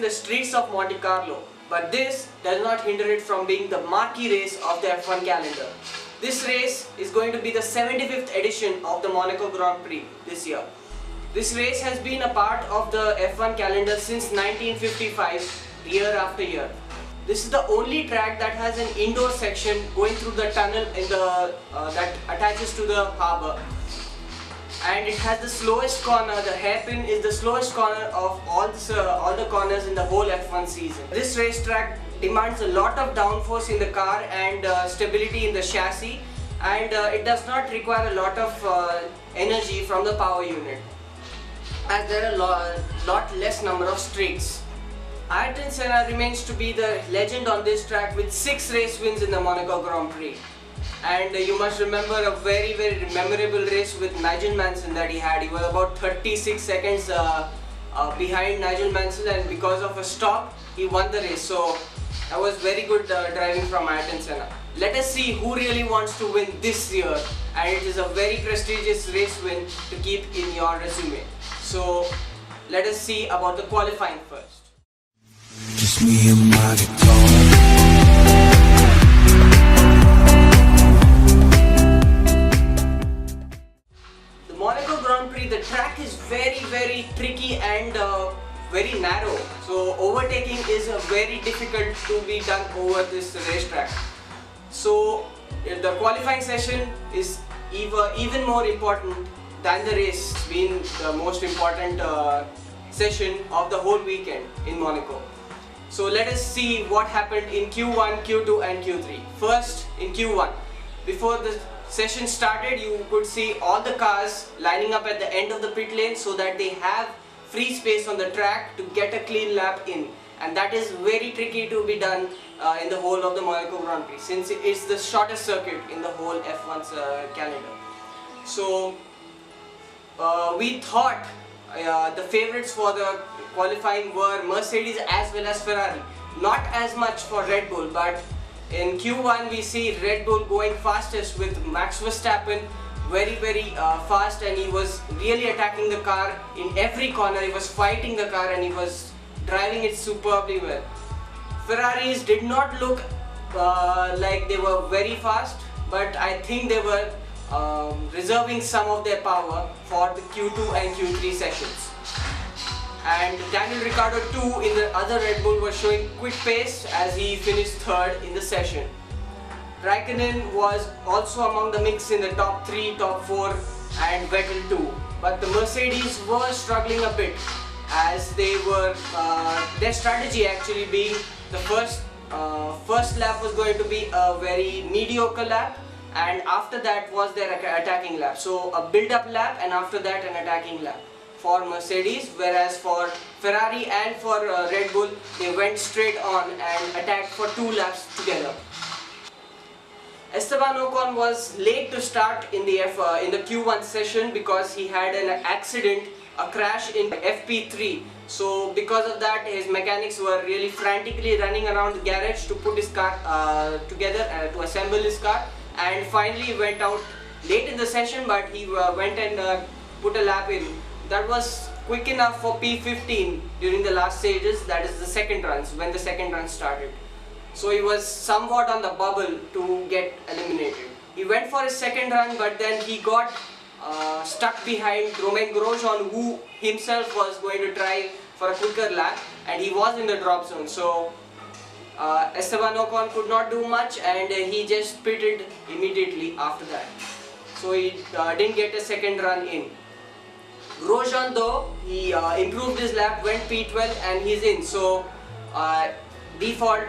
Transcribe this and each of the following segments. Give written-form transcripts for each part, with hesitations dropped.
the streets of Monte Carlo, but this does not hinder it from being the marquee race of the F1 calendar. This race is going to be the 75th edition of the Monaco Grand Prix this year. This race has been a part of the F1 calendar since 1955, year after year. This is the only track that has an indoor section going through the tunnel in the that attaches to the harbour. And it has the slowest corner. The hairpin is the slowest corner of all the corners in the whole F1 season. This racetrack demands a lot of downforce in the car and stability in the chassis, and it does not require a lot of energy from the power unit, as there are a lot less number of straights. Ayrton Senna remains to be the legend on this track with 6 race wins in the Monaco Grand Prix. And you must remember a very memorable race with Nigel Mansell that he had. He was about 36 seconds behind Nigel Mansell, and because of a stop he won the race. So that was very good driving from Ayrton Senna. Let us see who really wants to win this year, and it is a very prestigious race win to keep in your resume. So let us see about the qualifying first. Just me and my guitar. The Monaco Grand Prix, the track is very tricky and very narrow. So overtaking is very difficult to be done over this racetrack. So the qualifying session is even more important than the race, being the most important session of the whole weekend in Monaco. So let us see what happened in Q1, Q2 and Q3. First in Q1, before the session started, you could see all the cars lining up at the end of the pit lane so that they have free space on the track to get a clean lap in. And that is very tricky to be done in the whole of the Monaco Grand Prix, since it's the shortest circuit in the whole F1's calendar. So we thought the favorites for the qualifying were Mercedes as well as Ferrari. Not as much for Red Bull, but in Q1 we see Red Bull going fastest with Max Verstappen very fast, and he was really attacking the car in every corner. He was fighting the car and he was driving it superbly well. Ferraris did not look like they were very fast, but I think they were reserving some of their power for the Q2 and Q3 sessions. And Daniel Ricciardo too in the other Red Bull was showing quick pace as he finished 3rd in the session. Raikkonen was also among the mix in the top 3, top 4 and Vettel too. But the Mercedes were struggling a bit, as they were their strategy actually being the first lap was going to be a very mediocre lap, and after that was their attacking lap. So a build-up lap and after that an attacking lap for Mercedes, whereas for Ferrari and for Red Bull they went straight on and attacked for 2 laps together. Esteban Ocon was late to start in the Q1 session because he had an accident, a crash in FP3. So because of that his mechanics were really frantically running around the garage to put his car together, to assemble his car, and finally went out late in the session, but he went and put a lap in. That was quick enough for P15 during the last stages, that is the second runs, when the second run started. So he was somewhat on the bubble to get eliminated. He went for his second run, but then he got stuck behind Romain Grosjean, who himself was going to try for a quicker lap, and he was in the drop zone. So Esteban Ocon could not do much, and he just pitted immediately after that. So he didn't get a second run in. Grosjean though, he improved his lap, went P12 and he's in. So default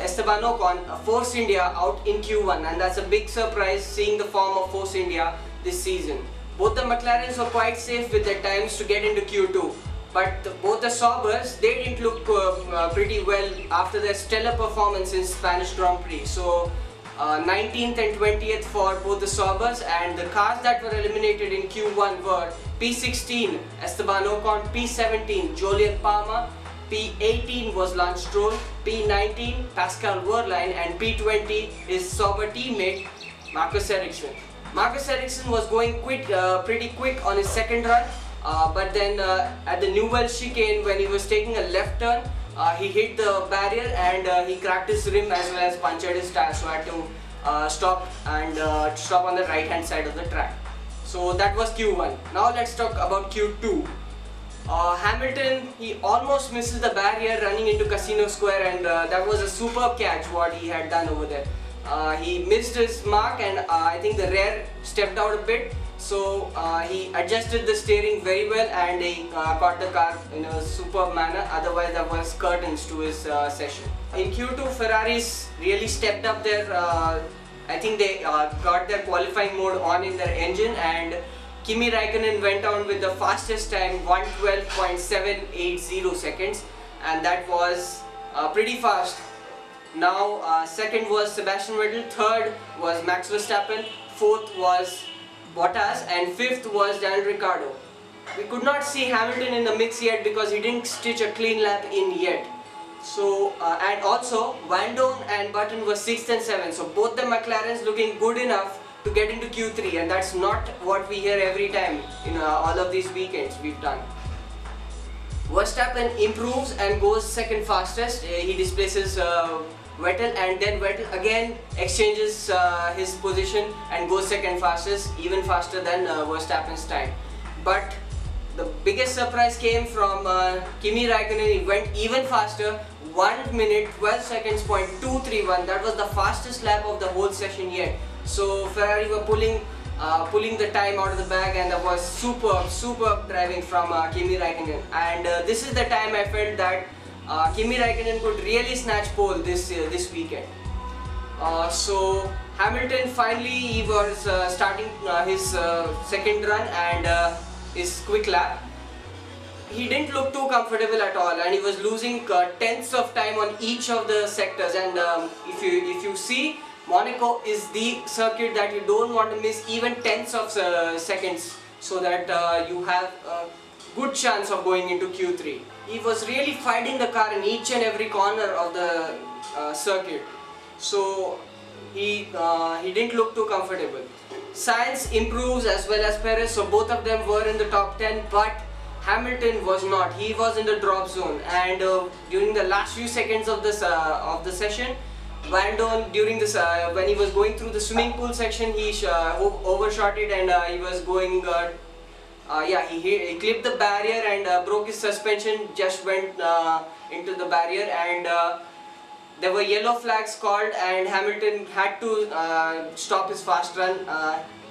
Esteban Ocon Force India out in Q1, and that's a big surprise seeing the form of Force India this season. Both the McLarens were quite safe with their times to get into Q2, but both the Saubers, they didn't look pretty well after their stellar performance in Spanish Grand Prix. So 19th and 20th for both the Saubers, and the cars that were eliminated in Q1 were P16 Esteban Ocon, P17 Jolyon Palmer, P18 was Lance Stroll, P19 Pascal Wehrlein, and P20 his Sauber teammate Marcus Ericsson. Marcus Ericsson was going pretty quick on his second run. but then at the Nouvelle chicane, when he was taking a left turn, he hit the barrier and he cracked his rim as well as punctured his tire, so had to stop on the right hand side of the track. So that was Q1. Now let's talk about Q2. Hamilton, he almost misses the barrier running into Casino Square, and that was a superb catch what he had done over there. He missed his mark, and I think the rear stepped out a bit, so he adjusted the steering very well and he caught the car in a superb manner. Otherwise there was curtains to his session. In Q2, Ferraris really stepped up their, I think they got their qualifying mode on in their engine, and Kimi Raikkonen went on with the fastest time, 112.780 seconds, and that was pretty fast. Now second was Sebastian Vettel, third was Max Verstappen, fourth was Bottas, and fifth was Daniel Ricciardo. We could not see Hamilton in the mix yet because he didn't stitch a clean lap in yet. So and also Vandone and Button were 6th and 7th, so both the McLarens looking good enough to get into Q3, and that's not what we hear every time in all of these weekends we've done. Verstappen improves and goes second fastest. He displaces Vettel, and then Vettel again exchanges his position and goes second fastest, even faster than Verstappen's time. But the biggest surprise came from Kimi Raikkonen. He went even faster, 1 minute 12 seconds .231. That was the fastest lap of the whole session yet. So Ferrari were pulling the time out of the bag, and that was superb driving from Kimi Raikkonen. And this is the time I felt that Kimi Raikkonen could really snatch pole this weekend. So Hamilton finally, he was starting his second run and his quick lap. He didn't look too comfortable at all, and he was losing tenths of time on each of the sectors. And if you see, Monaco is the circuit that you don't want to miss even tenths of seconds, so that you have a good chance of going into Q3. He was really fighting the car in each and every corner of the circuit, so he didn't look too comfortable. Sainz improves as well as Perez, so both of them were in the top 10, but Hamilton was not. He was in the drop zone, and during the last few seconds of the session, Vandone, during this when he was going through the swimming pool section, he overshot it, and he was going he clipped the barrier and broke his suspension, just went into the barrier, and there were yellow flags called, and Hamilton had to stop his fast run.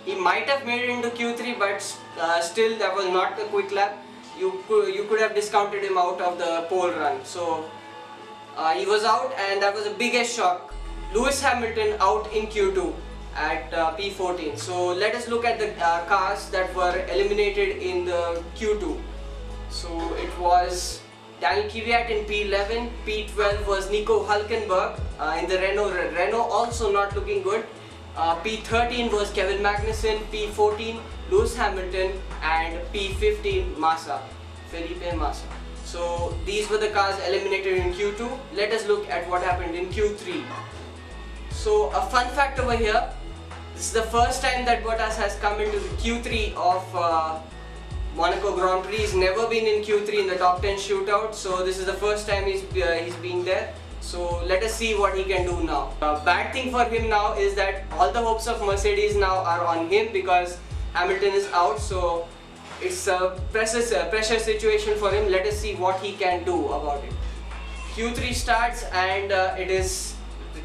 He might have made it into Q3, but still that was not a quick lap. You could have discounted him out of the pole run. So he was out, and that was the biggest shock. Lewis Hamilton out in Q2 at P14. So let us look at the cars that were eliminated in the Q2. So it was Daniel Kvyat in P11, P12 was Nico Hülkenberg in the Renault. Renault also not looking good. P13 was Kevin Magnussen, P14 Lewis Hamilton, and P15 Felipe Massa. So these were the cars eliminated in Q2. Let us look at what happened in Q3. So a fun fact over here, this is the first time that Bottas has come into the Q3 of Monaco Grand Prix. He's never been in Q3 in the top 10 shootout, so this is the first time he's been there. So let us see what he can do now. Bad thing for him now is that all the hopes of Mercedes now are on him because Hamilton is out. So it's a pressure situation for him. Let us see what he can do about it. Q3 starts, and it is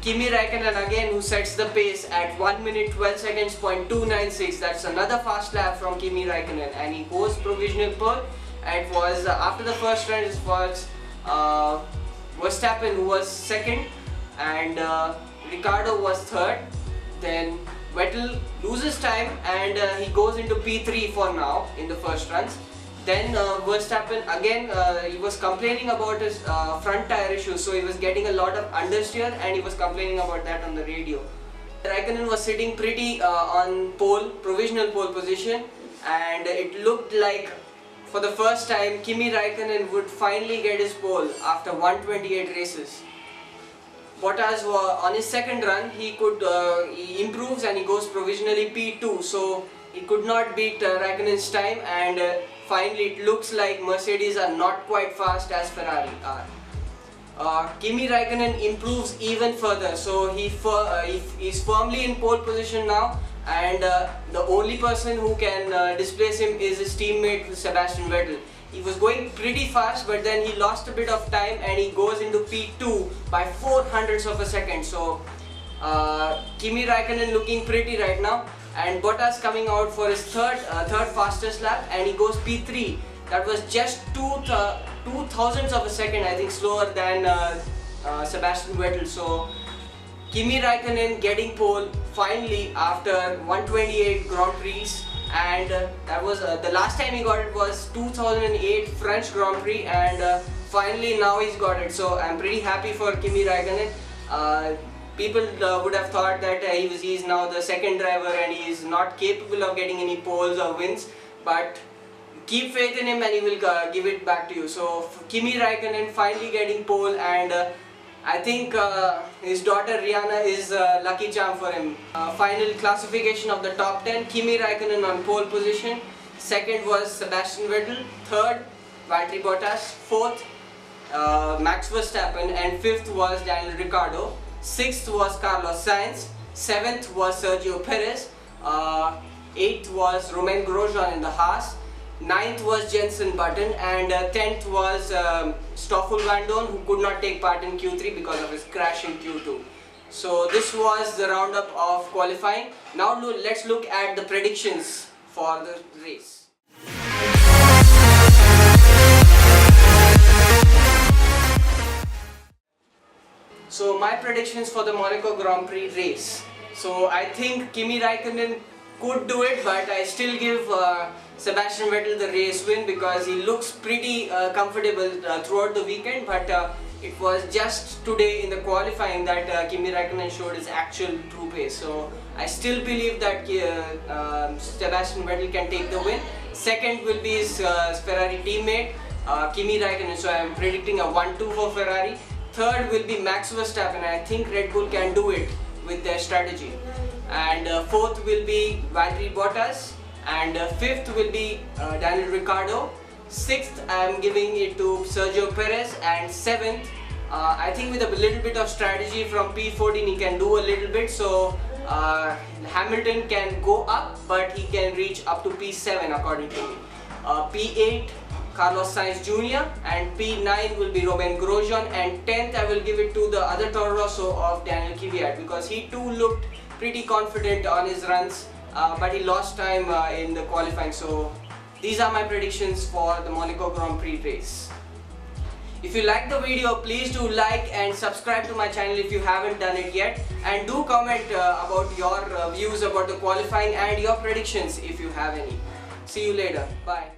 Kimi Raikkonen again who sets the pace at 1 minute 12 seconds .296. That's another fast lap from Kimi Raikkonen, and he goes provisional pole. It was after the first run, it was Verstappen who was second, and Ricciardo was third. Then Vettel loses time, and he goes into P3 for now in the first runs. Then Verstappen again, he was complaining about his front tire issues, so he was getting a lot of understeer, and he was complaining about that on the radio. Raikkonen was sitting pretty on provisional pole position, and it looked like for the first time Kimi Raikkonen would finally get his pole after 128 races. Bottas on his second run, he improves and he goes provisionally P2. So he could not beat Raikkonen's time, and finally it looks like Mercedes are not quite fast as Ferrari are. Kimi Raikkonen improves even further, so he is firmly in pole position now, and the only person who can displace him is his teammate Sebastian Vettel. He was going pretty fast, but then he lost a bit of time and he goes into P2 by 400ths of a second. So Kimi Raikkonen looking pretty right now, and Bottas coming out for his third fastest lap, and he goes P3. That was just 2,000ths of a second, I think, slower than Sebastian Vettel. So Kimi Raikkonen getting pole finally after 128 Grand Prix, and that was the last time he got it was 2008 French Grand Prix, and finally now he's got it. So I'm pretty happy for Kimi Raikkonen. People would have thought that he's now the second driver and he is not capable of getting any poles or wins, but keep faith in him and he will give it back to you. So Kimi Raikkonen finally getting pole, and I think his daughter Rihanna is a lucky charm for him. Final classification of the top 10, Kimi Raikkonen on pole position, second was Sebastian Vettel, third Valtteri Bottas, fourth Max Verstappen, and fifth was Daniel Ricciardo, sixth was Carlos Sainz, seventh was Sergio Perez, eighth was Romain Grosjean in the Haas, ninth was Jenson Button, and 10th was Stoffel Vandoorne, who could not take part in Q3 because of his crash in Q2. So this was the roundup of qualifying. Now let's look at the predictions for the race. So my predictions for the Monaco Grand Prix race. So I think Kimi Raikkonen could do it, but I still give Sebastian Vettel the race win because he looks pretty comfortable throughout the weekend, but it was just today in the qualifying that Kimi Raikkonen showed his actual true pace. So I still believe that Sebastian Vettel can take the win. Second will be his Ferrari teammate Kimi Raikkonen, so I am predicting a 1-2 for Ferrari. Third will be Max Verstappen. I think Red Bull can do it with their strategy. And fourth will be Valtteri Bottas, and fifth will be Daniel Ricciardo. Sixth I am giving it to Sergio Perez, and seventh I think with a little bit of strategy from P14 he can do a little bit, so Hamilton can go up but he can reach up to P7 according to me. P8 Carlos Sainz Jr. and P9 will be Romain Grosjean, and 10th I will give it to the other Toro Rosso of Daniel Kvyat because he too looked pretty confident on his runs, but he lost time in the qualifying. So these are my predictions for the Monaco Grand Prix race. If you like the video, please do like and subscribe to my channel if you haven't done it yet, and do comment about your views about the qualifying and your predictions if you have any. See you later. Bye.